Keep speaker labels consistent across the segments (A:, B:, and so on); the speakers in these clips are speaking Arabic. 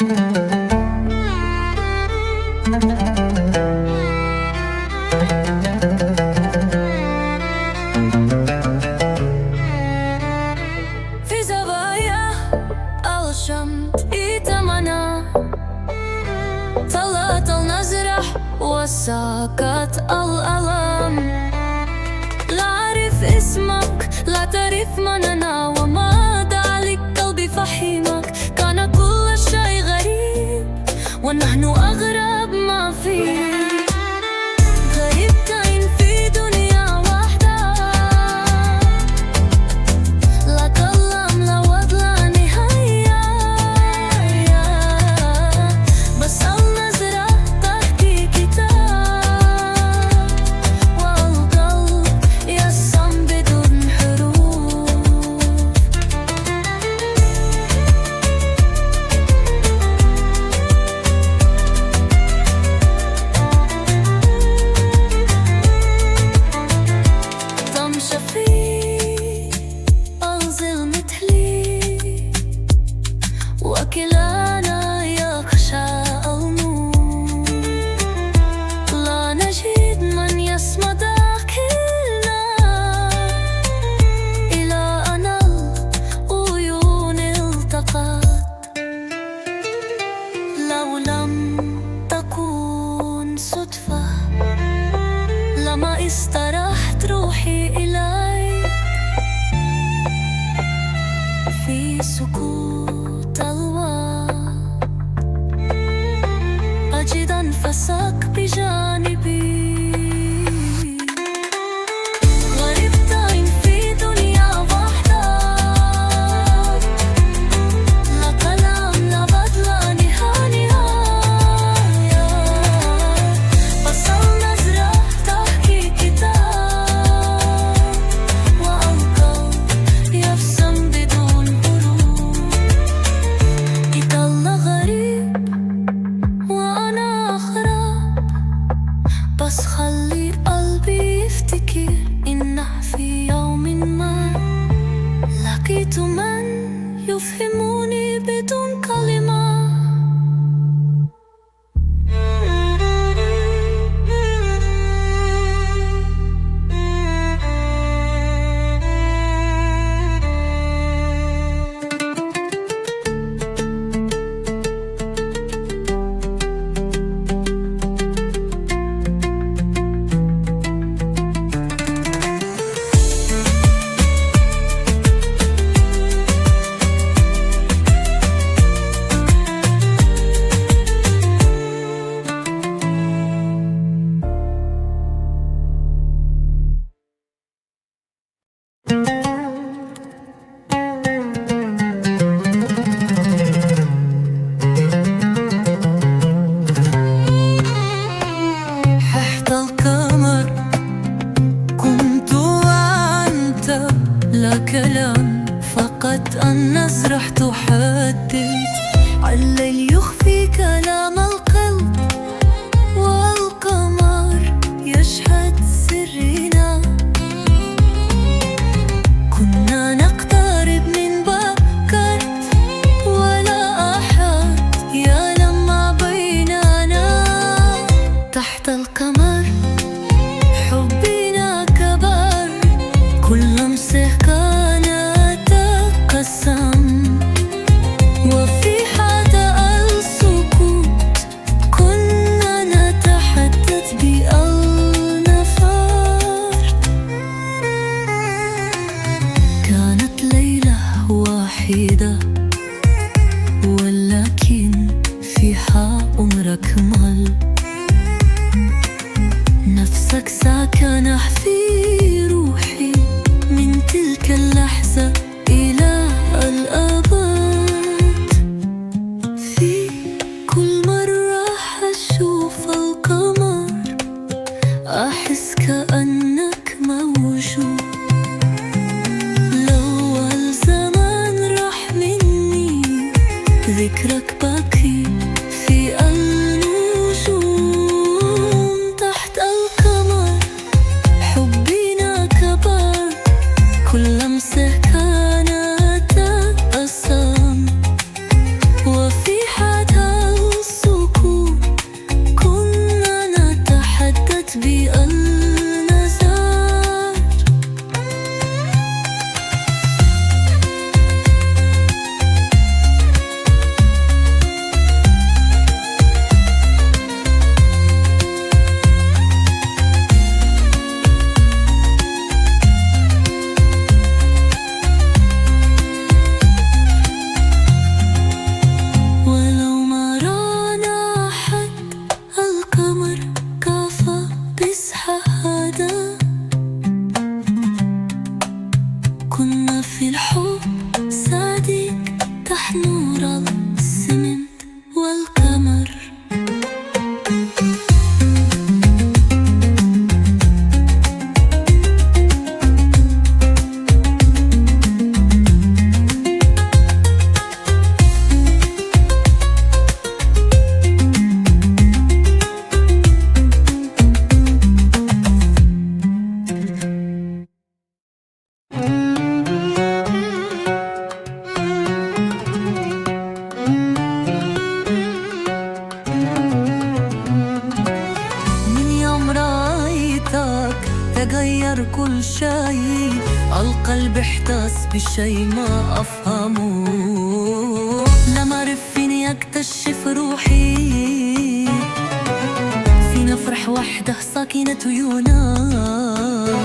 A: في زوايا الشمس إيتمنا طلعت النزرح وساكت الألم. لا أعرف اسمك، لا تعرف من أنا، وما ذلك قلبي فحيمك. كان كل شيء غريب ونحن أغرب ما فيه. غريبتين في دنيا واحدة، لا كلام لا وعد لا نهاية. بس النظرة تحكي كتاب، والقلب يرسم بدون حروف. طمشة في أنزل مثلي، وكلانا يخشى النور. لا نجد من يسمع داخلنا إلى أن العيون التقت. لو لم تكن صدفة لما استرحت روحي إليك. في سكوت الوقت أجد أنفسك بجانبي. غريبتين في دنيا واحدة، لا كلام لا وعد لا نهاية. بس النظرة تحكي كتاب، والقلب يرسم بدون حروف. يضل غريب وأنا أغرب، بس خلي قلبي يفتكر إن في يوم ما لقيت من يفهمني بدون كلمة. تحت القمر كنت وأنت، لا كلام فقط النزرح تحدد. الليل يخفي كلام القلب، والقمر يشهد سرنا. كنا نقترب من بكرت، ولا أحد يعلم ما بيننا. تحت القمر حبنا كبر، كل لمسة كانت قسم. وفي حدا السكوت كنا نتحدث بالنفار. كانت ليلة واحدة، ولكن فيها عمرك مل. نفسك ساكنة في روحي من تلك اللحظة إلى الأبد. في كل مرة أشوف القمر أحس كأنك موجود. لو الزمان راح مني ذكرك باقي في النجوم. تحت القمر حبنا كبر، كل لمسة كانت أسام. وفي حدا بشي ما أفهمه. لما أعرف فيني أكتشف روحي، فينا فرح وحده ساكنة عيونك.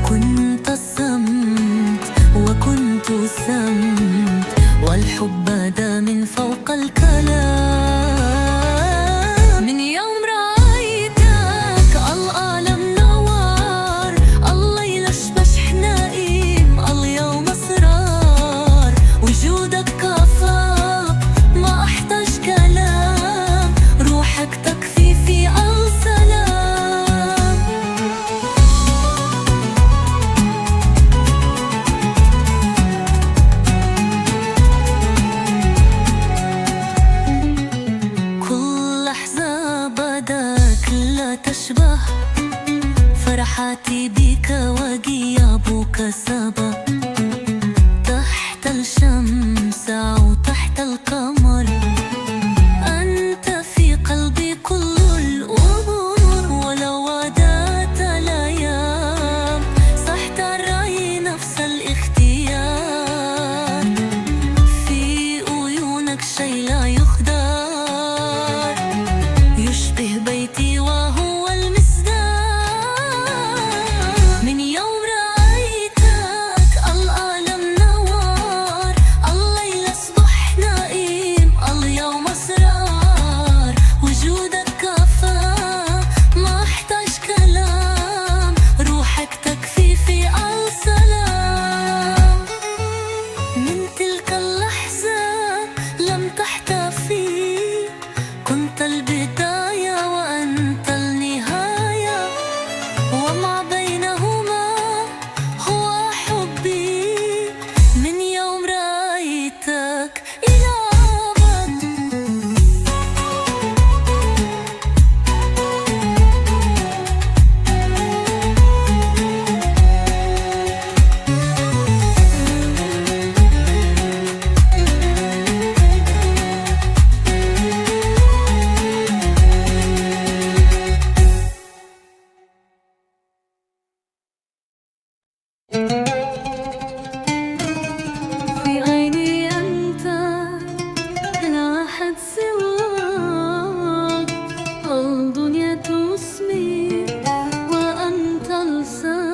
A: كنت الصمت وكنت سمت، والحب بدا من فوق الكلام. من يوم رأيتك العالم نوار، الليل أشبح نائم، اليوم أسرار. وجودك كفى ما أحتاج كلام، روحك تكفي في السلام. كل لحظة بدك لا تشبه، فرحاتي بك وغيابك سبب. تحت الشمس أو تحت القمر، أنت في قلبي كل الأمور. ولو عادت الأيام صح ترى نفس الاختيار، في عيونك شي لا يخدر، يشبه بيتي وهو المصداق. من يوم رأيتك العالم نوار، الليل أصبح نائم، اليوم أسرار. وجودك كفى ما أحتاج كلام، روحك تكفي في السلام. من تلك اللحظة لم تحتفي، كنت البداية وأنت النهاية، وما بينهما هو حبي. من يوم رأيتك إلى أبد. في عيني أنت لا أحد سواك، الدنيا تسمي وأنت السات.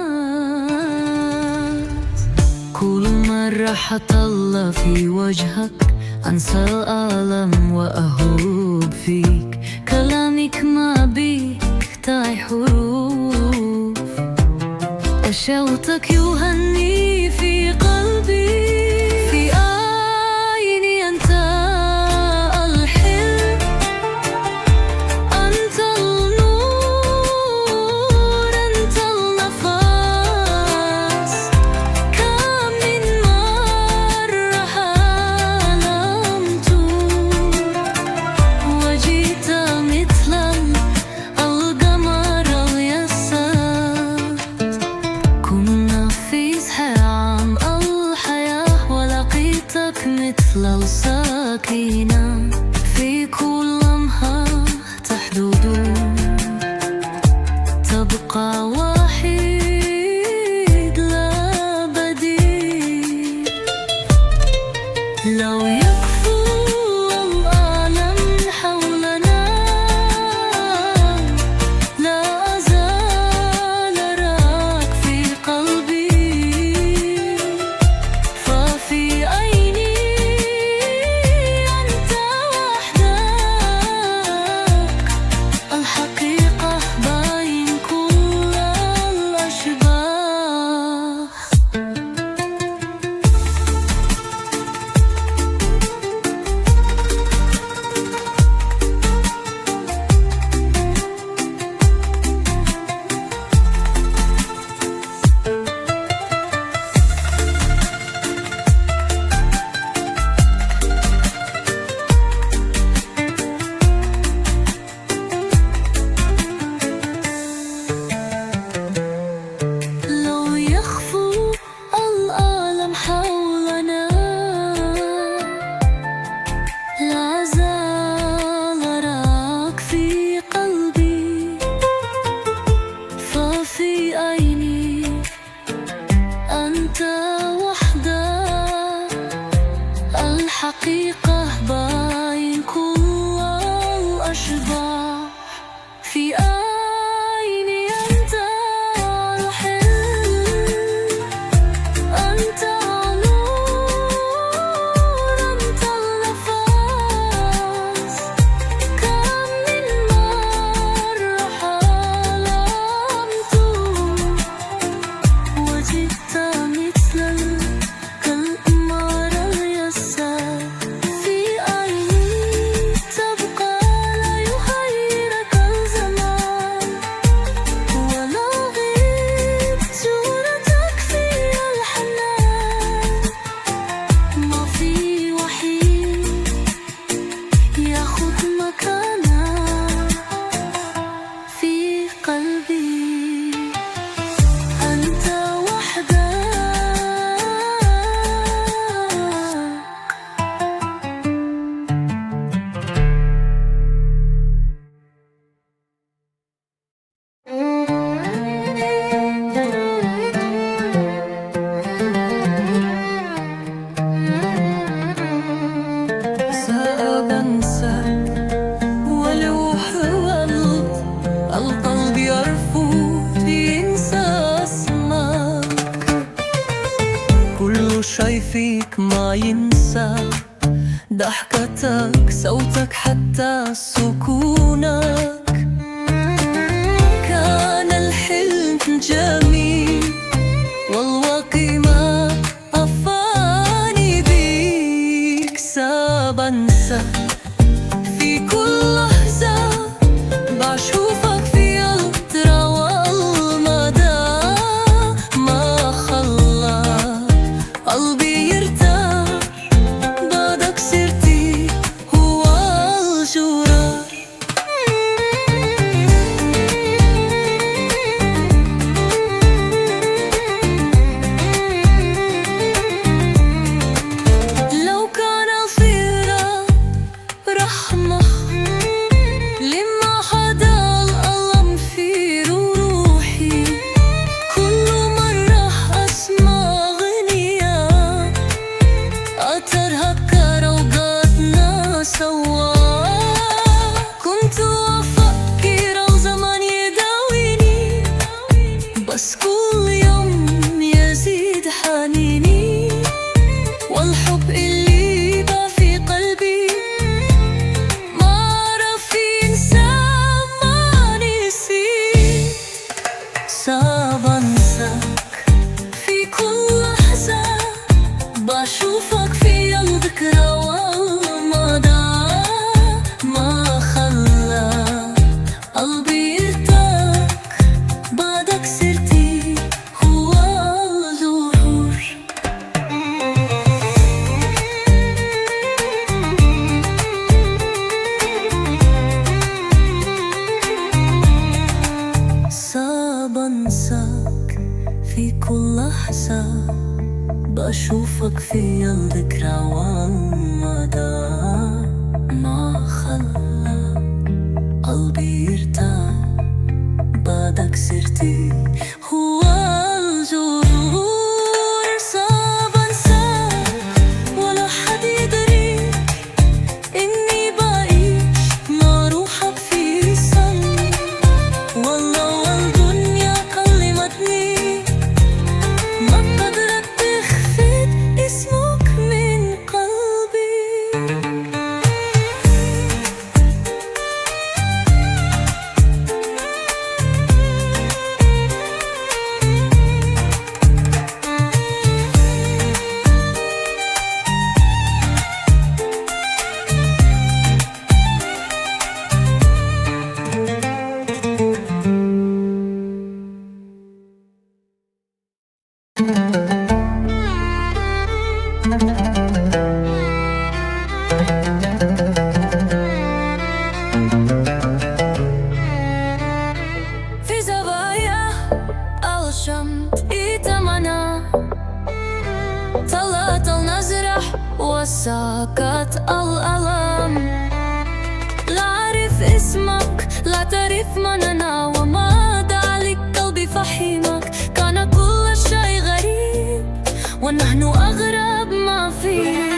A: كل مرة حطلع في وجهك أنسى الألم وأهوب فيك، كلامك ما بيقطع حروف، وشوتك يهني في قلبي. في عيني أنت الحلم، أنت النور، أنت النفس. كم من مرة حلمت وجيت مثل القمر اليسار. كنا في زحام الحياة، ولقيتك مثل السكينة، في كل لمحة تحدد تبقى وحيد لا بديل. لو يكفو العالم حولنا، لا أزال أراك في قلبي. ففي عيني أنت وحدك، الحقيقة بين كل الأشباه. لو يخفو العالم حولنا، لا زال أراك في قلبي. ففي عيني أنت
B: أنساك ولو حاول القلب يرفض ينسى اسمك. كل شي فيك ما ينسى، ضحكتك، صوتك، حتى سكونك. كان الحلم جميل والواقع ما أفاني بيك. صعب أنسى في كل لحظة بشوفك في الترى والمدى، ما خلى قلبي يرتاح بعدك سرتي هو الجرار. لو كان الفراق رحمة لما حدا الألم في روحي، كل مرة أسمع أغنية أترهكر أوقاتنا سوا. كنت أفكر الزمن يداويني، بس كل يوم يزيد حنيني، والحب اللي بقى في قلبي ما عرف ينسى ما نسيت. صعب أنساك في كل لحظة بشوفك في الذكرى والمدى، ما خلى قلبي يرتاح بعدك سرتي هو الظهور. صعب أنساك في كل لحظة بشوفك في الذكرى والمدى، ما خلى قلبي يرتاح بعدك سرتي هو الجرور. صعب أنساك ولا حد يدري إني بعيش مع روحك في صمت، والله والدنيا كلمتني ما قدرت تخفي اسمك من قلبي. في زوايا الشمس إتمنى طلعت النزرح وساكت الألم. لا أعرف اسمك، لا تعرف من أنا وما ذلك قلبي فحيمك. كان كل شيء غريب ونحن أغرب ما فيه.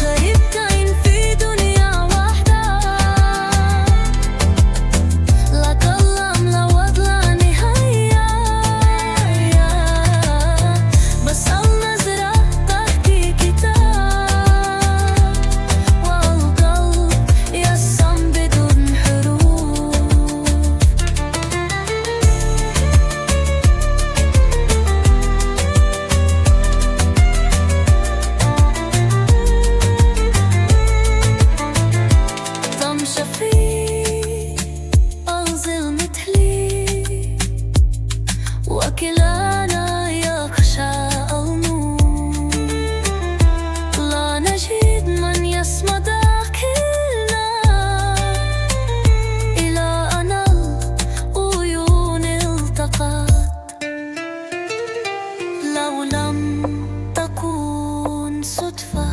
B: غريبتين في دنيا واحدة، لا كلام لا وضع لا نهاية، بس النظرة تحكي كتاب، والقلب يسم بدون حروف. طمشة في أنزل مثلي، وكلانا يخشى النور. لا نجد من يسمع داخلنا إلى أن العيون التقت. لو لم تكن صدفة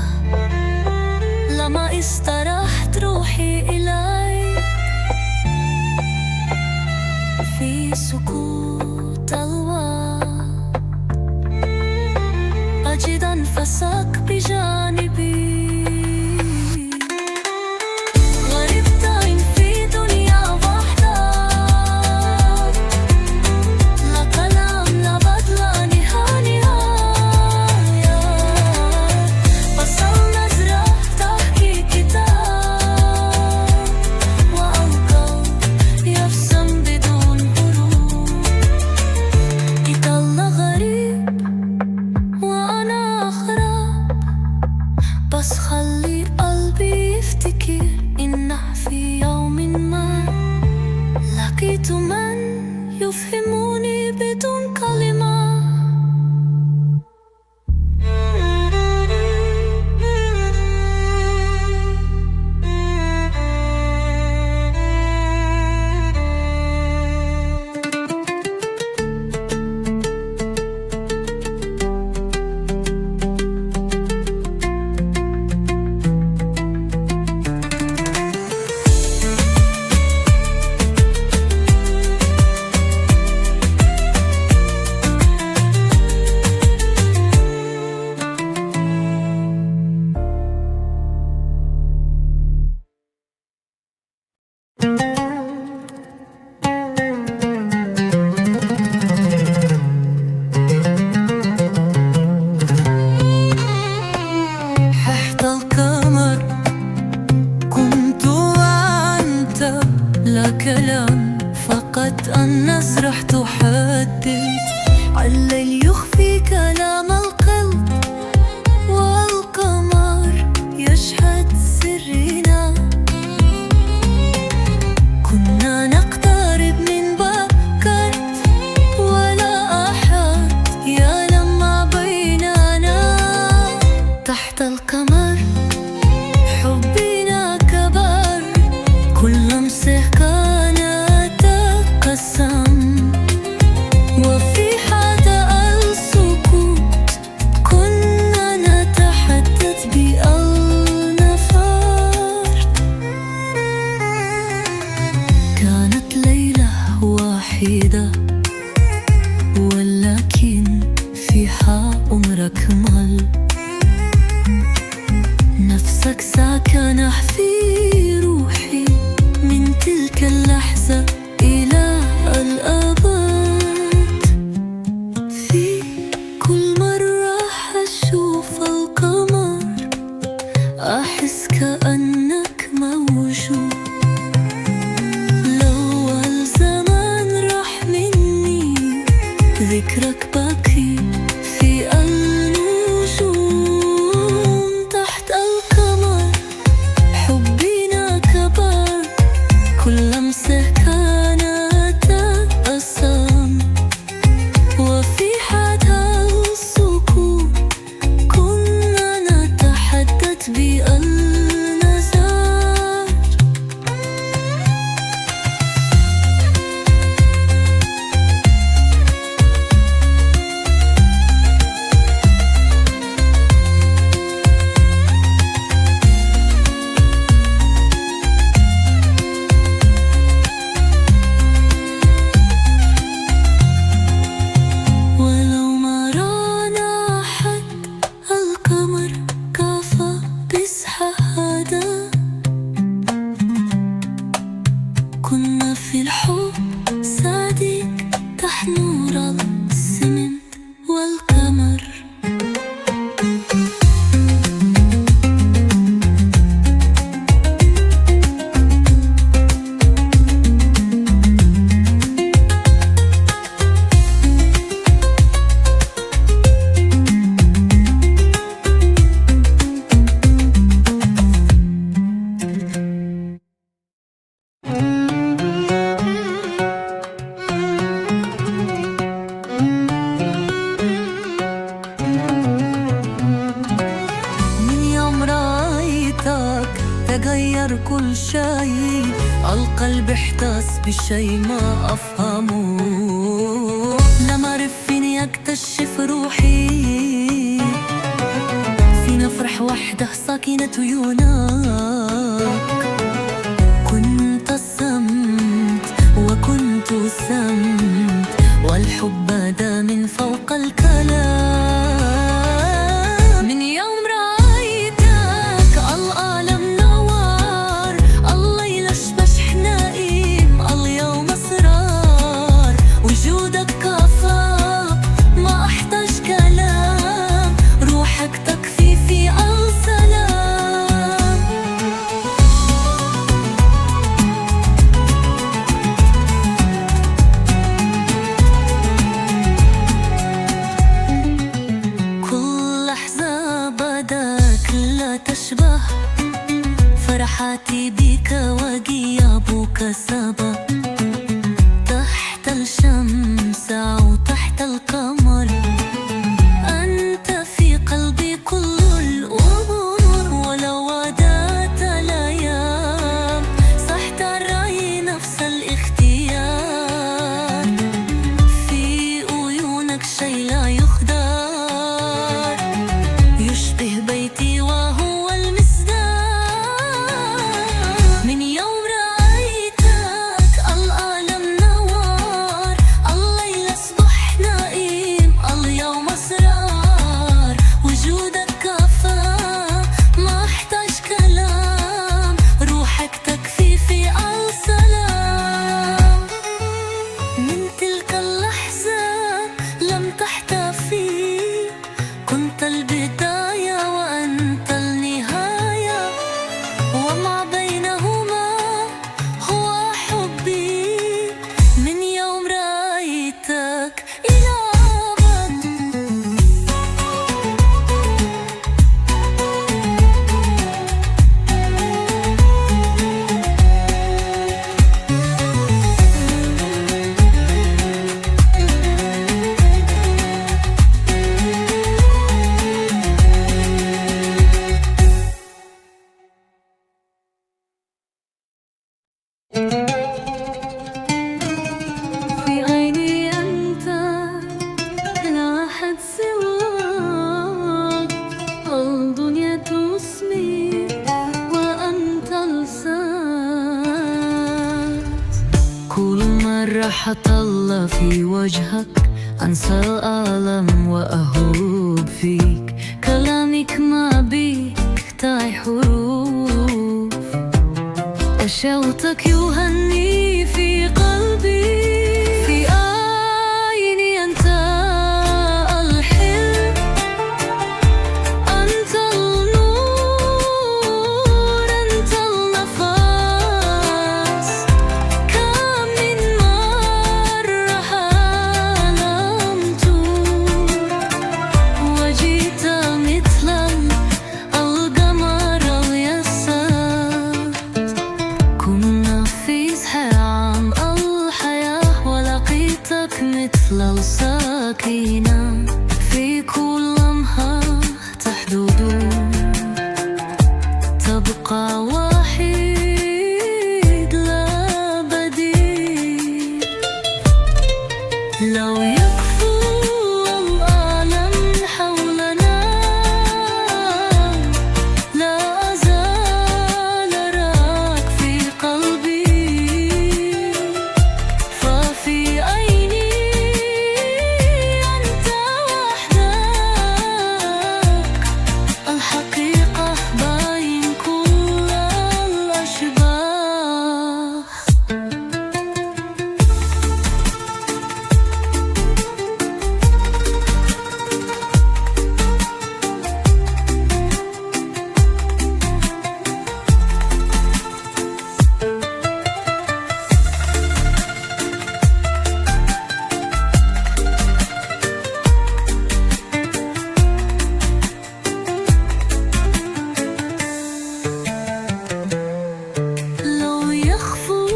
B: لما استرحت روحي إليك. في سكوت الوقت أجد أنفسك بجانبي.
A: تتأنس رح تحدد عالليل يخفي كلام القلب، والقمر يشهد سرنا. كنا نقترب من بكرت ولا أحد يعلم ما بيننا. تحت القمر حبنا كبر، كل لمسة كانت قسم، وفي حدا السكوت كنا نتحدث بالنفار. كانت ليلة واحدة ولكن فيها عمرك مل، نفسك ساكنة في روحي من تلك اللحظة إلى الأبد. في كل مرة أشوف القمر أحس كأنك موجود. لو الزمان راح مني ذكرك باقي في النجوم. تحت القمر حبنا كبر، كل لمسة كانت قسم، وفي حدا السكوت كنا نتحدث بالنظر. ولو ما رانا أحد القمر كفى بشهادة. كنا في الحب صادق تحت نور السمنت والقمر. من يوم رأيتك تغير كل شيء، القلب احتاس بشي ما أفهمه. لما عرفني أكتشف روحي فينا فرح وحده ساكنة عيونك. كنت الصمت وكنت سمت، والحب بدا من فوق الكلام. من يوم رأيتك العالم نوار، الليل أشبه نائم، اليوم أسرار. وجودك كفى ما أحتاج كلام، روحك تكفي في السلام. كل لحظة بدك لا تشبه فرحاتي بك وغيابك سبب. تحت الشمس أو تحت القمر أنت في قلبي كل الأمور. ولو عادت الأيام صح ترى نفس الاختيار، في عيونك شي لا يخدر، يشبه بيتي وهو المصدر. من يوم رأيتك مرة حطلع في وجهك، أنسى الألم وأهوب فيك. كلامك ما بيحتاج حروف، وشوتك يهني في قلبي. في عيني أنت الحلم، أنت النور، أنت النفس. كم من مرة حلمت وجيت مثل القمر اليسار. كنا في زحام الحياة ولقيتك مثل السكينة، في كل لمحة تحدد تبقى وحيد لا بديل. لو يكفو العالم حولنا، لا أزال أراك في قلبي. ففي عيني أنت وحدك، الحقيقة باين كل الأشباه. لو يخفو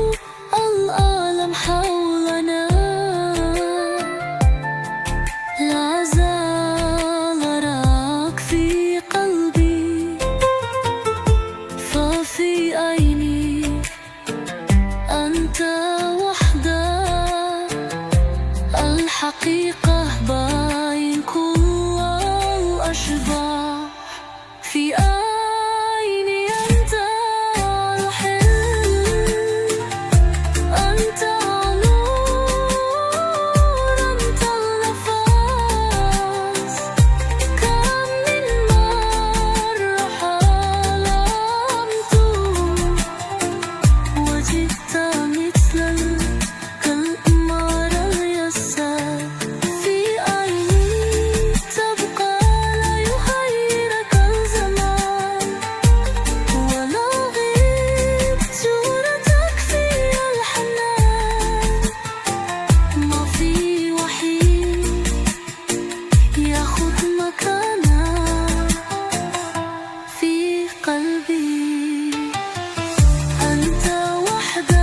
A: العالم حولنا، لا أزال أراك في قلبي. ففي عيني أنت وحدك، الحقيقة باين كل الأشباه. في عيني أنت الحلم، أنت نور، أنت النفس. كم من مرة حلمت وجدت مثل القمر اليسار. في عيني تبقى لا يغيرك الزمان، ولو غبت صورتك في الحنان. ما في وحيد ياخد مكانك في قلبي، أنت وحدك.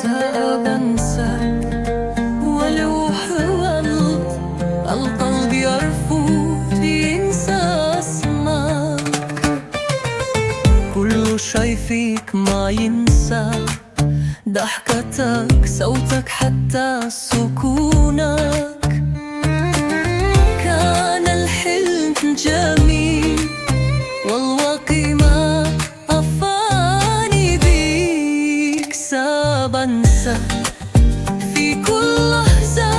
A: سأنسى ولو حاول القلب يرفض ينسى اسمك. كل شي فيك ما ينسى، ضحكتك، صوتك، حتى سكونك. كان الحلم جميل والواقع ما أفاني بيك. سأنسى في كل لحظة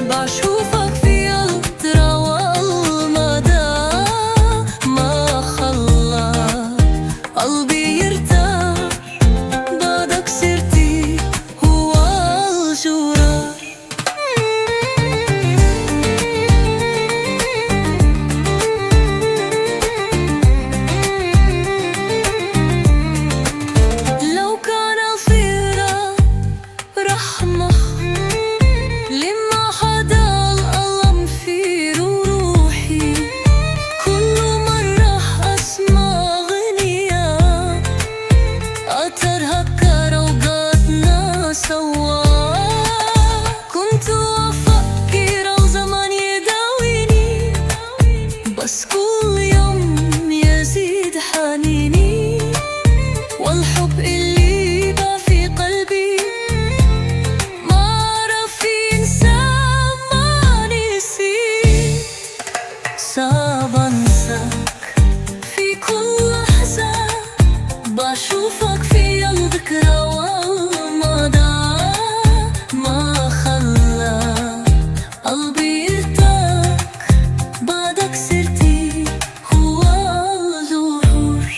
A: بشوفك في الترى والمدى. ما خلى قلبي يرتاح بعدك، سرتي هو الجرار. لو كان الفراق رحمة لما حدا الألم في روحي، كل مرة أسمع أغنية أتذكر أوقاتنا سوا. كنت أفكر الزمن يداويني، بس كل يوم يزيد حنيني. صعب انساك في كل لحظة، بشوفك في الذكرى والمدى، ما خلى قلبي يرتاح بعدك سرتي هو الظهور.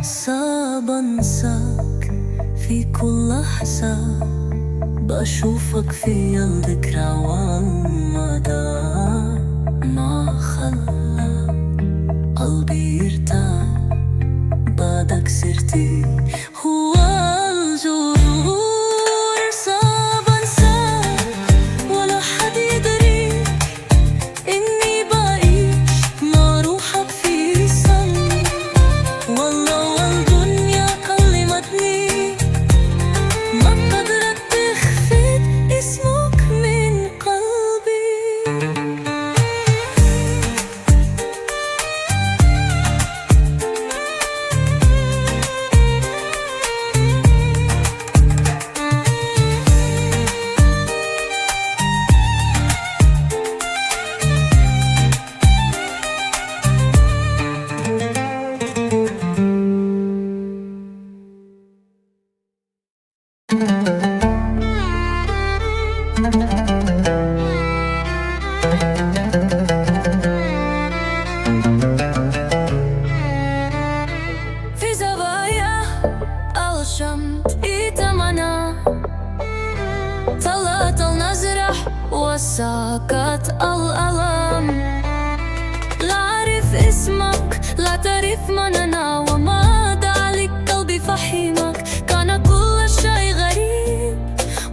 A: صعب انساك في كل لحظة، بشوفك في الذكرى والمدى، ما خلى قلبي يرتاح بعدك سرتي هو الظهور. صعب انساك ولا حد يدري اني بعيش مع روحك في صمت، والله والدنيا كلمتني ما قدرت تخفي اسمك من قلبي. في زوايا الشمس يتمنى، طلعت النزرة وساكت الألم، لا أعرف اسمك لا تعرف من أنا، وما دعلك قلبي فحيمك، كان كل شيء غريب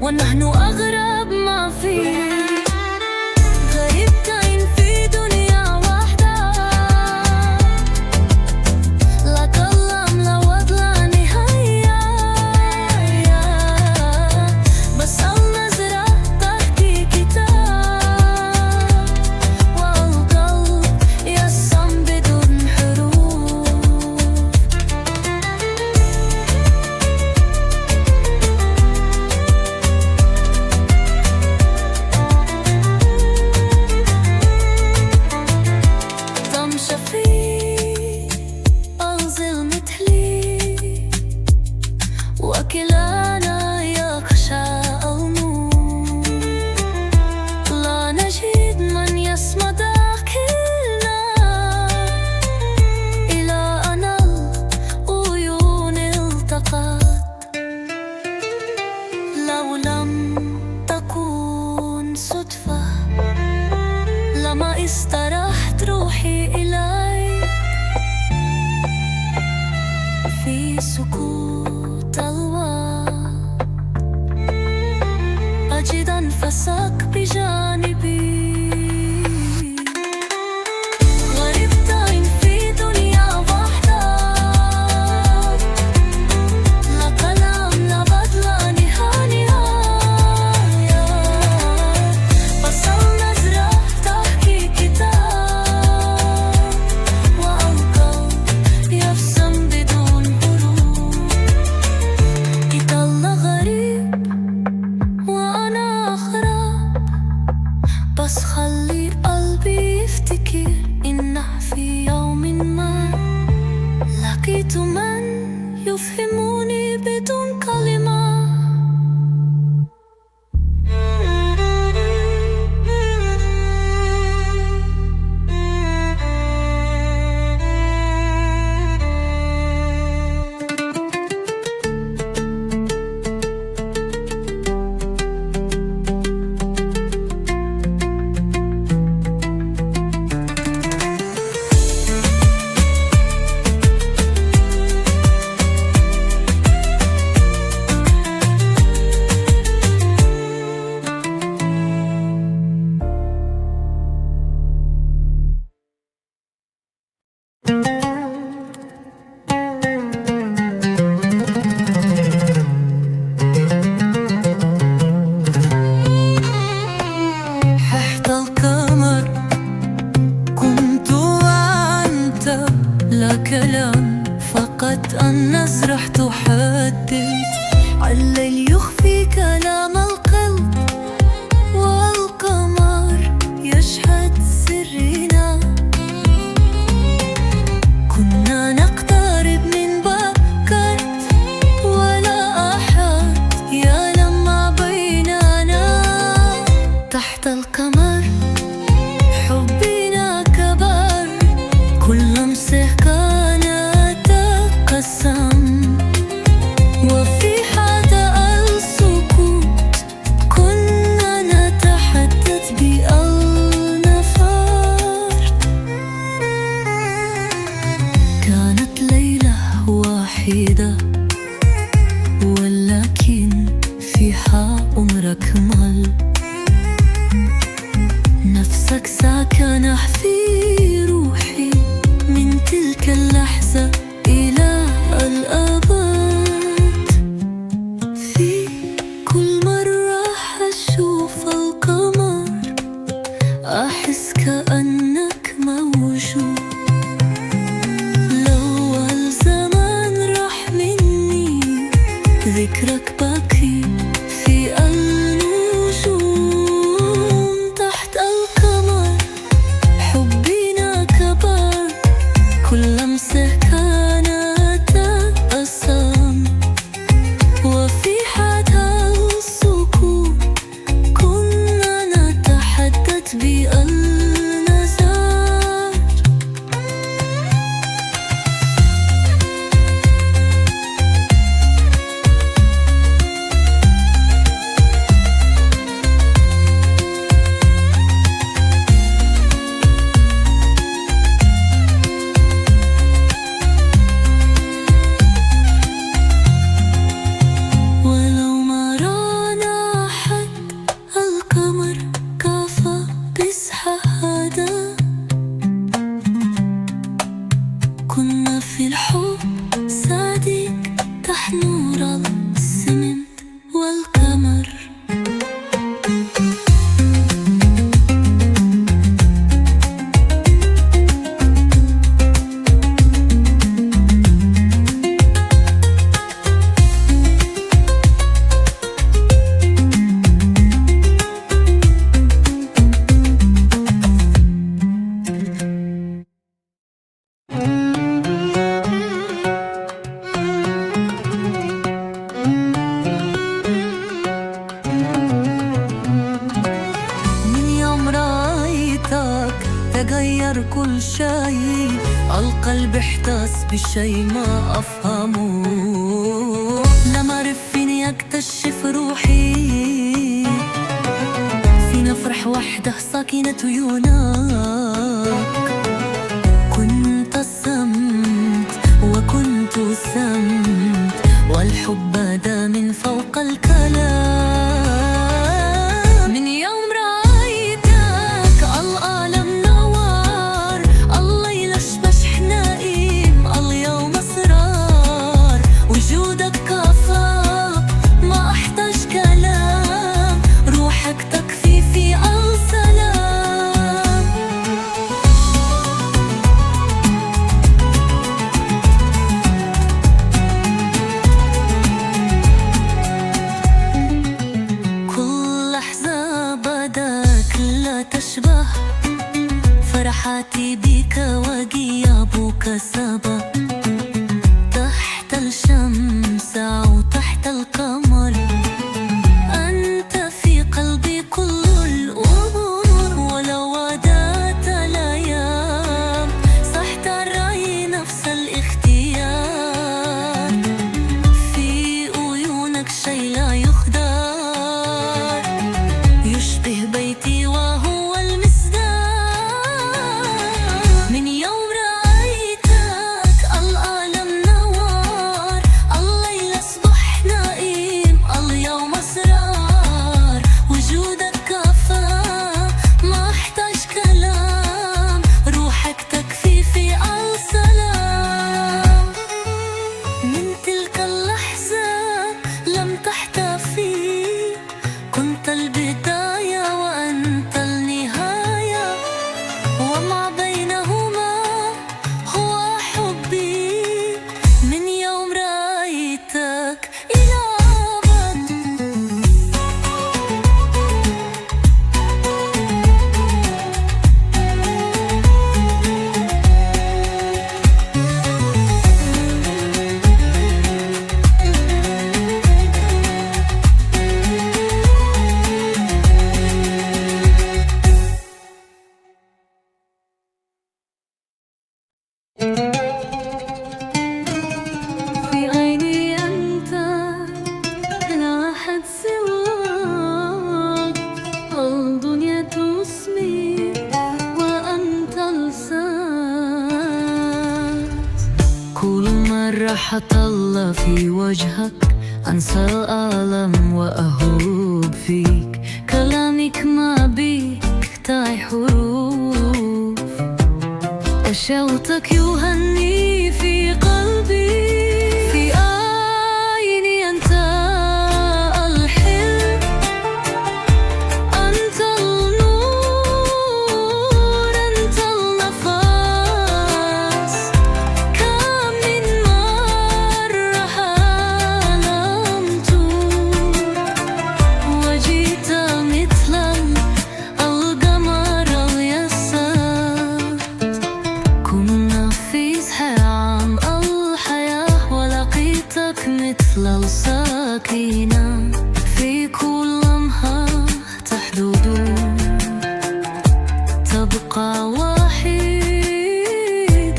A: ونحن أغرب ما فيه. غريبتين في دنيا واحدة، لا كلام لا وقت لا نهاية، بس النظرة تحكي كتاب، والقلب يسم بدون حروف. تمشى في أنزل مثلي، وكلانا يخشى النور، لا نجد من يسمع داخلنا إلى أن العيون التقت. لو لم تكن صدفة لما استرحت روحي إليك، في سكوت الوقت أجد أنفسك بجانبي. غريبتين في دنيا واحدة، لا كلام لا وقت لا نهاية، بس النظرة تحكي كتاب، والقلب يبسم بدون حروف. يضل غريب وأنا أغرب، بس خلي قلبي يفتكر إنه في يوم ما لقيت من يفهمني بدون كلمة. ذكرك باقي في النجوم تحت القمر. حبنا كبر، كل لمسة كانت أسام، وفي حدا السكون كنا نتحدث بالنزار. ولو ما رانا حد القمر كفى بشهادة، كنا في الحب صادق تحت نور السمن والقمر. تغير كل شيء، القلب احتاس بشي ما أفهمه. لما عرف فيني أكتشف روحي، فينا فرح وحده ساكنة عيونك. كنت الصمت وكنت سمت، والحب بدا من فوق الكلام. من يوم رأيتك العالم نوار، الليل أشبح نائم، اليوم أسرار. وجودك كفى ما أحتاج كلام، روحك تكفي في السلام. كل لحظة بدك لا تشبه، فرحاتي بك وغيابك سبب. تحت الشمس أو تحت القمر، أنت في قلبي كل الأمور. ولو عادت الأيام صح ترى نفس الاختيار، في عيونك شي لا يخدر، يشبه بيتي وهو المصدر. من يوم رأيتك العالم نوار، الليل أصبح نائم، اليوم أسرار. وجودك كفى ما أحتاج كلام، روحك تكفي في السلام. من تلك اللحظة لم تحتفي، كنت البداية وأنت النهاية، وما بينهما هو حبي. من يوم رأيتك إلى أبد. في عيني أنت لا أحد سواك، الدنيا تسمي وأنت السات. كل مرة حطلع في وجهك أنسى الألم وأهوب فيك، كلامك ما بيقطع حروف، وشوتك يهني في قلبي. في عيني أنت الحلم، أنت النور، أنت النفس. كم من مرة حالم تظل ساكنة في كل لمحة تحدد، تبقى وحيد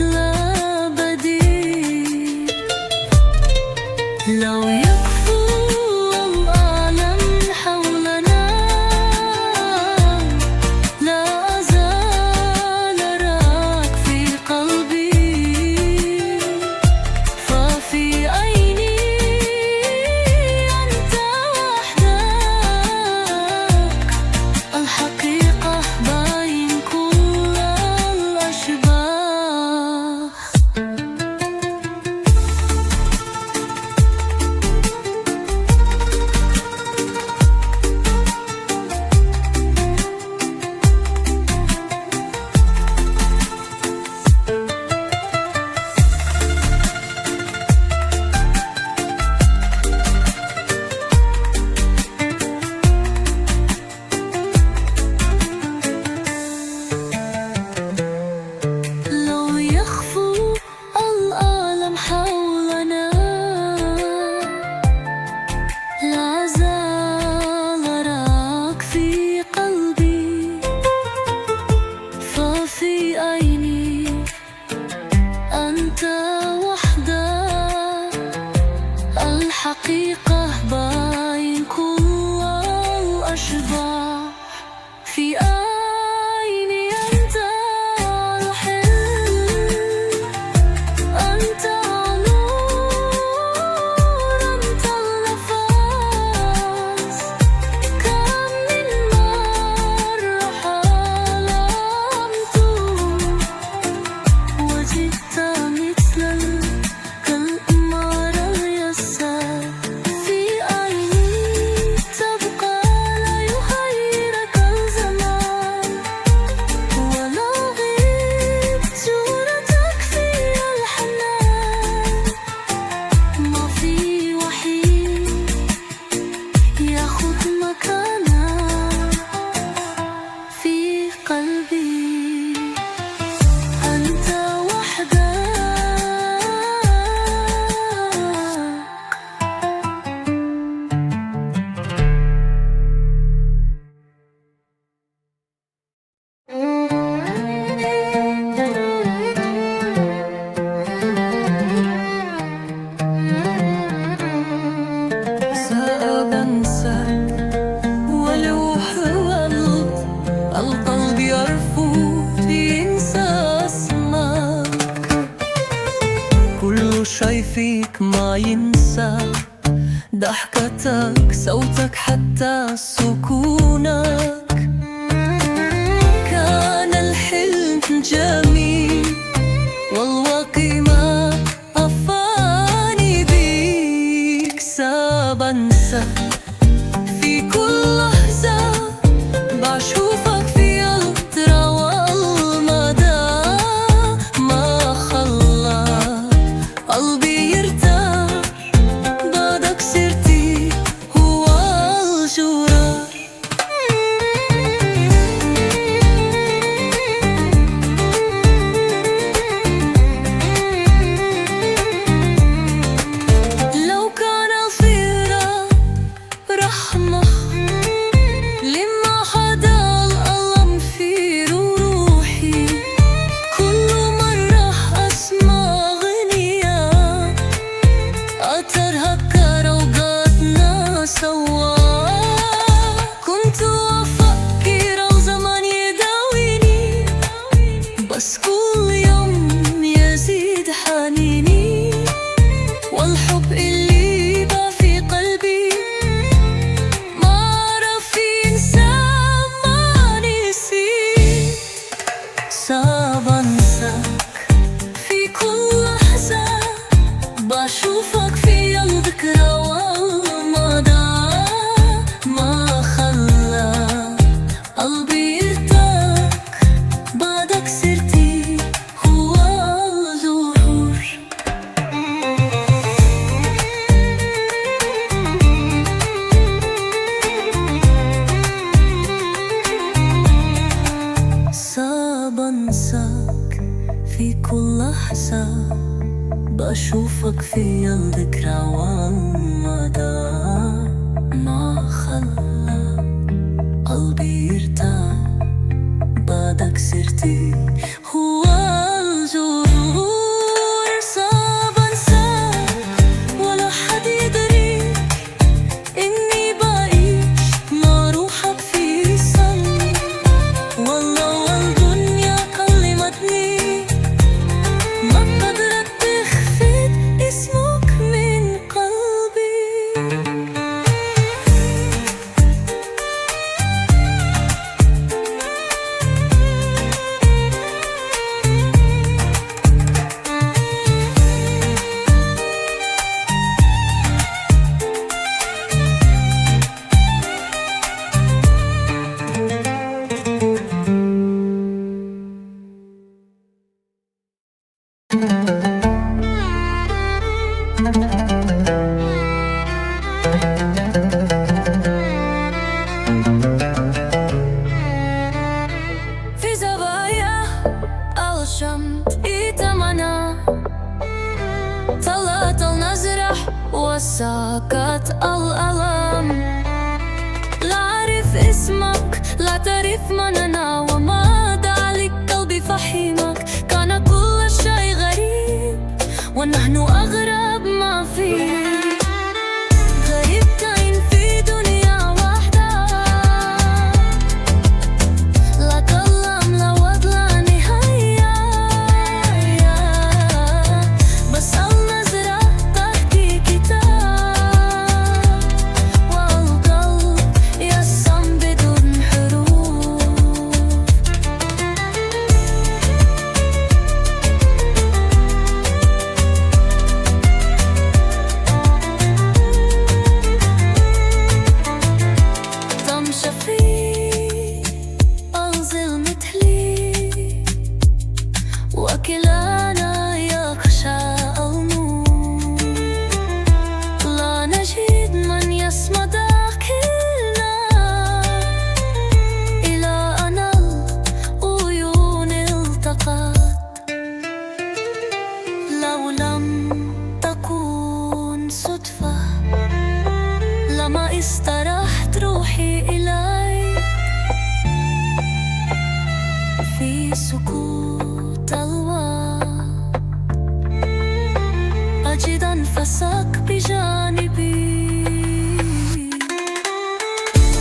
A: لا بديل. لو يكفو العالم حولنا لا أزال أراك في قلبي، ففي عيني أنت وحدك، الحقيقة باين كل الأشباه. لو يخفو العالم حولنا لا زال أراك في قلبي، ففي عيني أنت وحدك، الحقيقة باين كل الأشباه. في عيني أنت الحلم، أنت نور، أنت النفس، كم من مرة حلمت وجدت مثل كالقمر اليسار. في عيني تبقى لا يغيرك الزمان، ولو غبت صورتك في الحنان، ما في وحيد ياخد مكانك في قلبي، أنت وحدك. سأنسى ولو حاول القلب يرفض ينسى اسمك، كل شي فيك ما ينسى، ضحكتك، صوتك، حتى سكونك. كان الحلم جميل والواقع ما أفاني بيك، سأنسى في كل لحظة بشوفك في الترى والمدى، ما خلى قلبي يرتاح بعدك، سرتي هو الجرار. لو كان الفراق رحمة لما حدا وأشوفك في الذكرى والمدى، ما خلى قلبي يرتاح بعدك سرتي. هو الجرور صعب انساك ولا حد يدري اني بعيش مع روحك في صمت. والله والدنيا كلمتني ما قدرت تخفي اسمك من قلبي. في زوايا الشمس إتمنى طلعت النزرح وساكت الألم. لا أعرف اسمك لا تعرف من أنا وما دعلك قلبي فحيمك. كان كل شيء غريب ونحن أغرب ما فيه. غريبتين في دنيا واحدة، لا كلام لا وعد لا نهاية. بس النظرة تحكي كتاب والقلب يسم بدون حروف. طمشة في أنزل مثلي وكلانا يخشى الموت. لا نجد من يسمع ذاكرنا إلى أن العيون التقت. لو لم تكن صدفة لما استرحت روحي إليك. في سكوت الوقت أجد أنفسك بجانبي.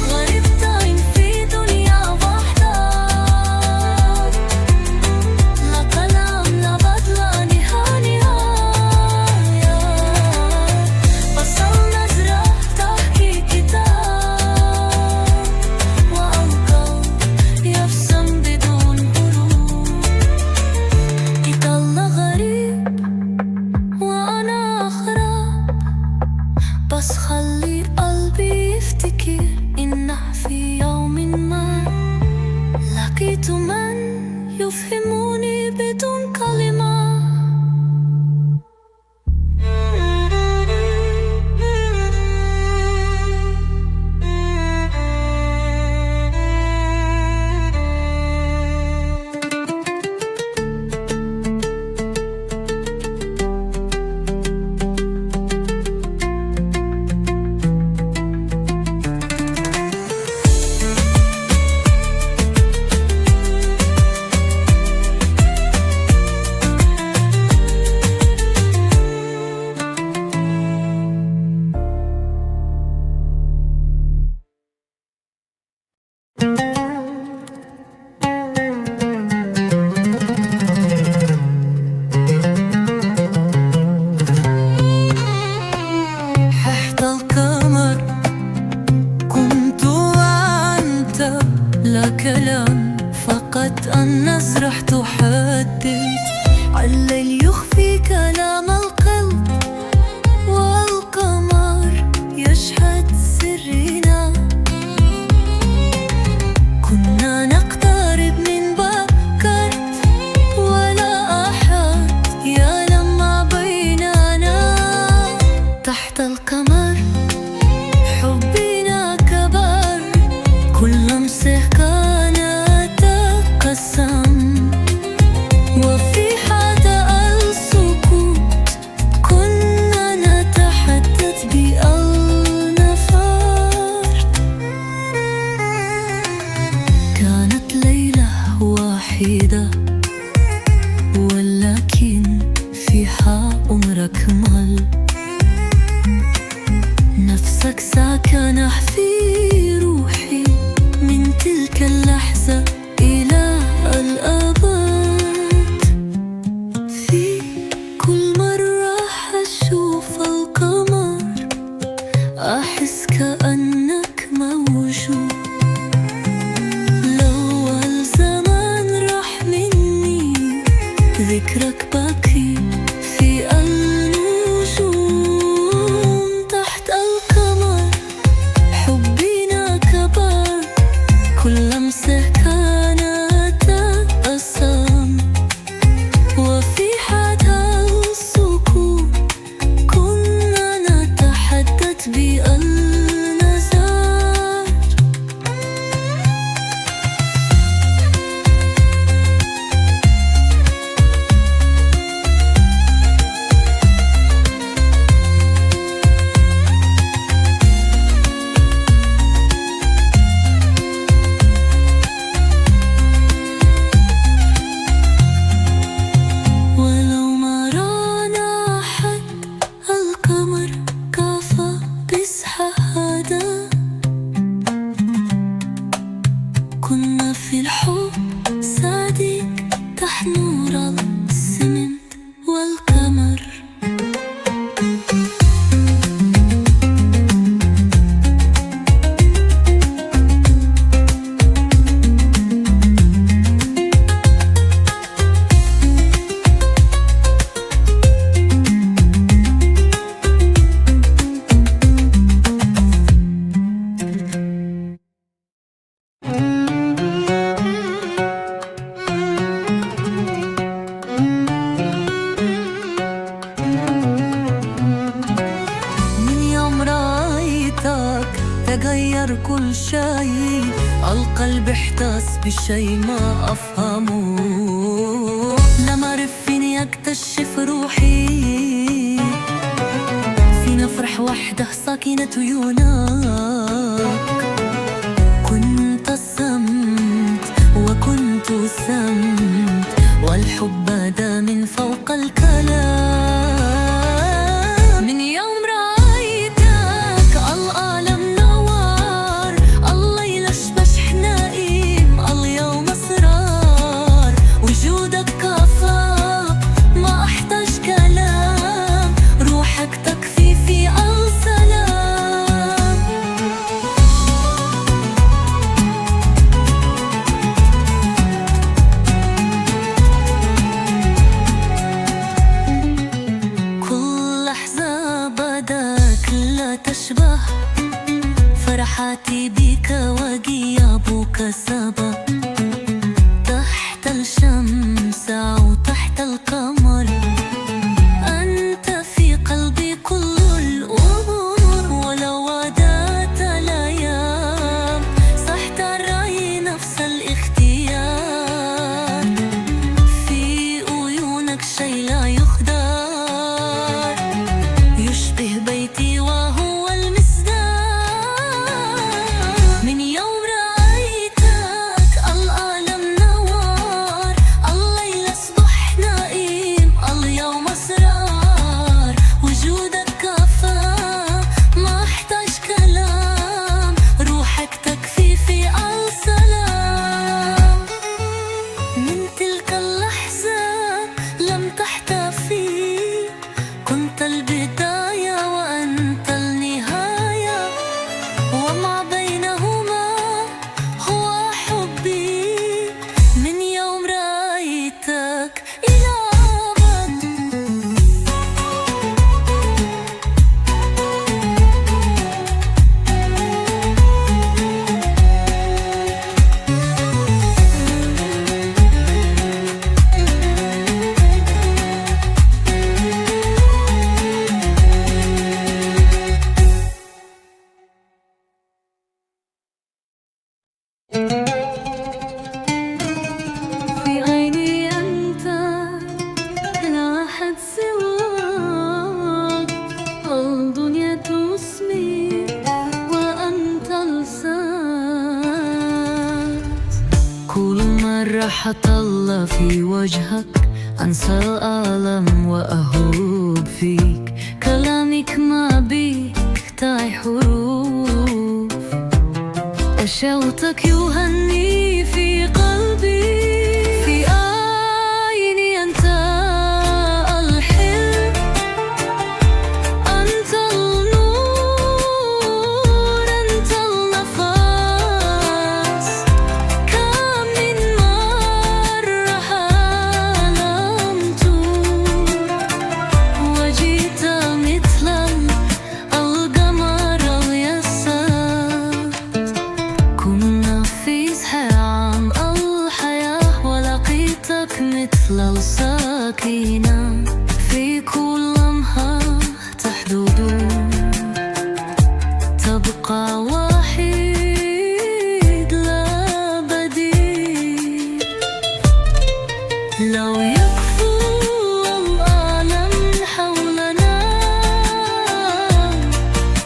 A: غريبتين في دنيا واحدة، لا كلام لا وعد لا نهاية. بس النظرة تحكي كتاب والقلب يفسم بدون حروف. يطلع غريب وأنا أغرب، بس خلي قلبي يفتكر إن في يوم ما لقيت من يفهمني بدون كلمة. شخصك سكن في روحي من تلك اللحظة إلى الأبد. في كل مرة أشوف القمر أحس كأنك موجود. لو الزمان راح مني ذكرك باقي في النجوم. تحت القمر حبنا كبر، كل لمسة كانت أسام. وفي حدا السكون كنا نتحدث بالنظر. ولو ما رانا أحد القمر كفى بشهادة. كنا في الحب صادق تحت نور السمنت والقمر. من يوم رأيتك تغير كل شيء، القلب احتاس بشي ما أفهمه. لما أعرف فيني أكتشف روحي، فينا فرح وحده ساكنة عيونك. كنت الصمت وكنت سمت، والحب بدا من فوق الكلام. من يوم رأيتك العالم نوار، الليل أشبه نائم، اليوم أسرار. وجودك كفى ما أحتاج كلام، روحك تكفي في السلام. كل لحظة بدك لا تشبه، فرحاتي بك وغيابك سبب. تحت الشمس أو تحت القمر، أنت في قلبي كل الأمور. ولو عادت الأيام صح ترى نفس الاختيار. في عيونك شي لا يخدر، يشبه بيتي وهو المصدر. من يوم رأيتك العالم نوار، الليل أصبح نائم، اليوم أسرار. وجودك كفى ما أحتاج كلام، روحك تكفي في السلام. من تلك اللحظة لم تحتفي، كنت البداية وأنت النهاية، وما بينهما هو حبي. من يوم رأيتك إلى أبد. في عيني أنت لا أحد سواك، الدنيا تسمي وأنت السات. كل مرة حطلع في وجهك أنسى الألم وأهوب فيك. كلامك ما بيك بتاعي حروف، صوتك يهني في قلبي. في عيني أنت الحلم، أنت النور، أنت النفس. كم من مرة حلمت وجيت مثل القمر اليسار. كنا في زحام الحياة ولقيتك مثل السكينة في كل لمحة تحدد، تبقى وحيد لا بديل. لو يكفو العالم حولنا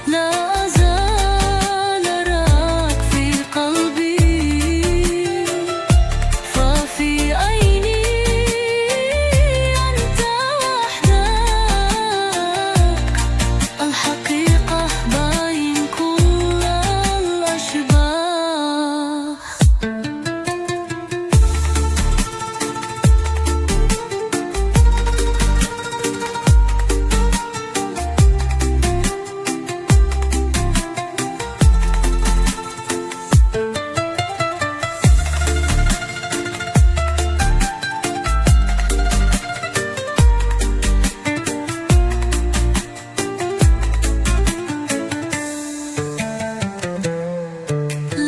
A: لا أزال أراك في قلبي. ففي عيني أنت وحدك، الحقيقة باين كل الأشباه.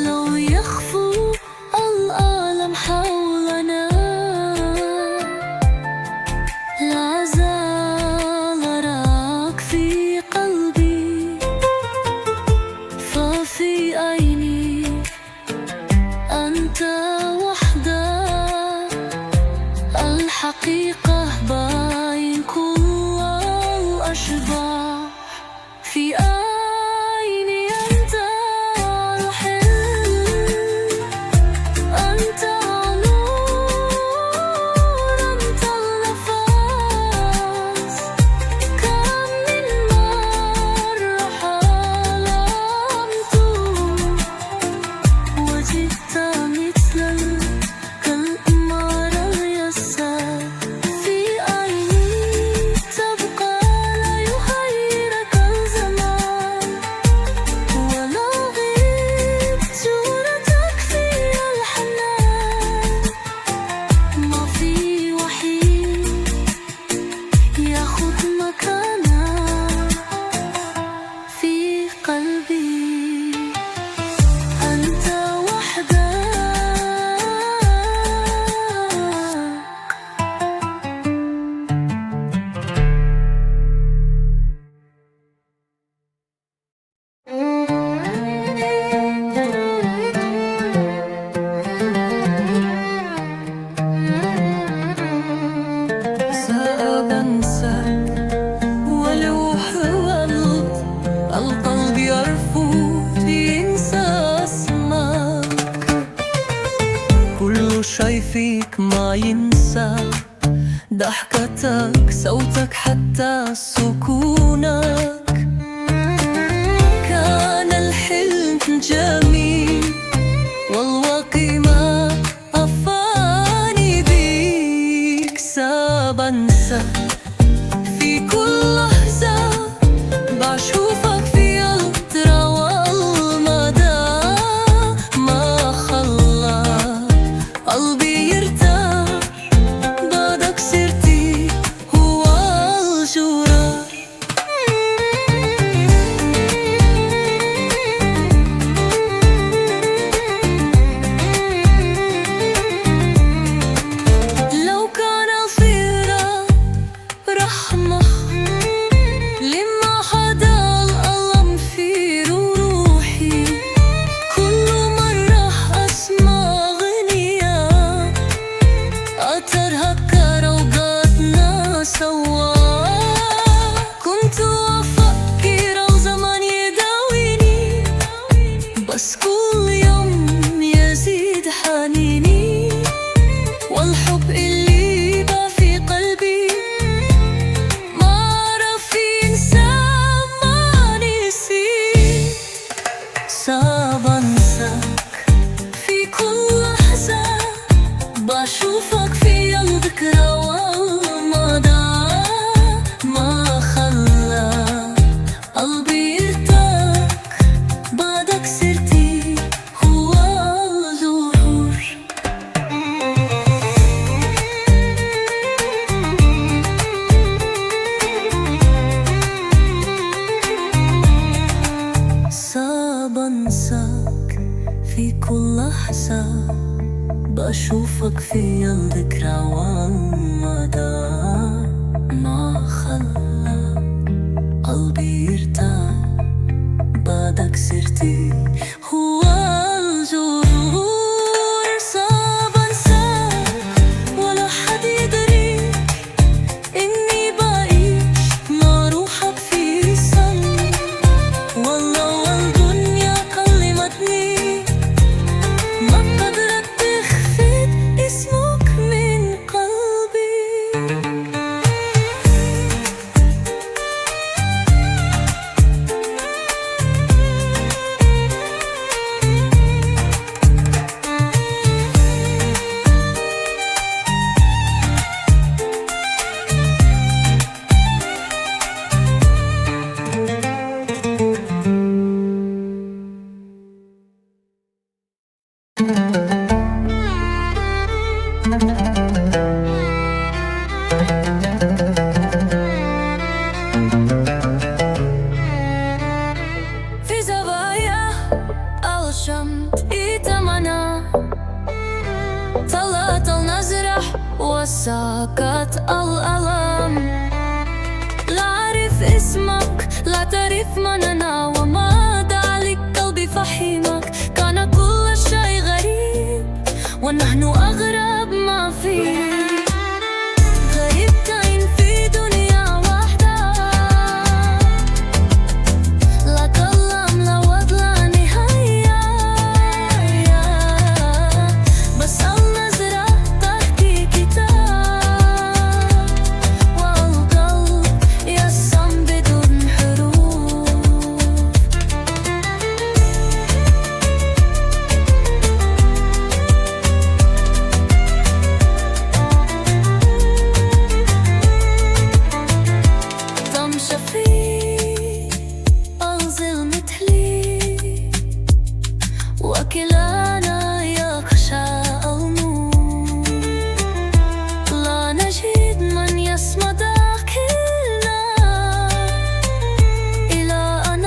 A: لو يخفو العالم حولنا لا أزال أراك في قلبي. ففي عيني أنت وحدك، الحقيقة باين كل الأشباه. في عيني أنت الحلم، أنت نور، أنت النفس. كم من مرة حلمت وجدت مثل القمر اليسار. في عيني تبقى لا يغيرك الزمان، ولو غبت صورتك في الحنان. ما في وحيد ياخد مكانك في قلبي. أنت وحدك. سأنساك ولو حاولت، القلب يرفض ينسى اسمك. كل شي فيك ما ينسى، ضحكتك، صوتك، حتى سكونك. كان الحلم جميل والواقع ما أفاني بيك. سأنسى في كل لحظة بشوفك في الترى والمدى. ما خلى قلبي يرتاح بعدك، سرتي هو الجرار. لو كان الفراق رحمة لما حدا الألم في روحي، كل مرة أسمع أغنية أتذكر أوقاتنا سوا. كنت أفكر الزمان يداويني، بس كل يوم يزيد حنيني. والحب اللي بقى في قلبي ما عرف ينسى، ما نسي. صعب انساك في كل لحظة، بشوفك في الذكرى والمدى، ما خلى قلبي يرتاح بعدك سرتي هو الظهور. صعب انساك في كل لحظة، بشوفك في الذكرى والمدى، ما خلى قلبي يرتاح بعدك سرتي هو الظهور. صعب انساك ولا حد يدري اني بعيش مع روحك في سن، والله والدنيا كلمتني ما قدرت تخفي اسمك من قلبي. في زوايا الشمس إتمنى، طلعت النزرة وساكت الألم، لا أعرف اسمك لا تعرف من أنا، وما ذلك قلبي فحيمك، كان كل شيء غريب ونحن أغرب ما فيه. غريبتين في دنيا واحدة، لا كلام لا وضع لا نهاية، بس النظرة تحكي كتاب، والقلب يرسم بدون حروف. طمشة في أنزل مثلي، وكلانا يخشى الموت، لا نجد من يسمع داخلنا إلى أن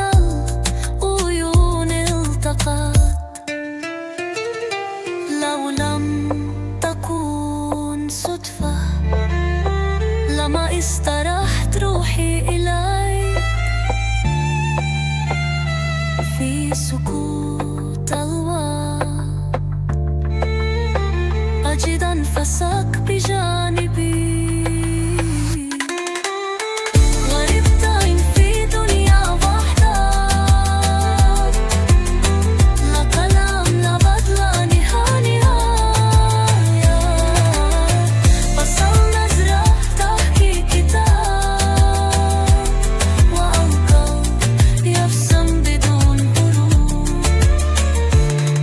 A: العيون التقت. لو لم تكون صدفة لما استرحت روحي إليك، في سكوت الوقت أجد أنفسك بجانبي. غريبتين في دنيا واحدة، لا كلام لا بدل لا نهاية، بس النظرة تحكي كتاب، والقلب يرسم بدون حروف.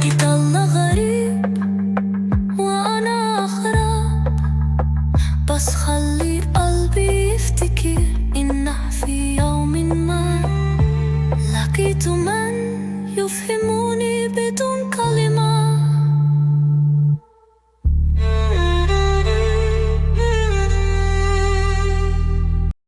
A: يضل غريب وأنا أغرب، بس خلي قلبي يفتكر إنه في يوم ما لقيت من يفهموني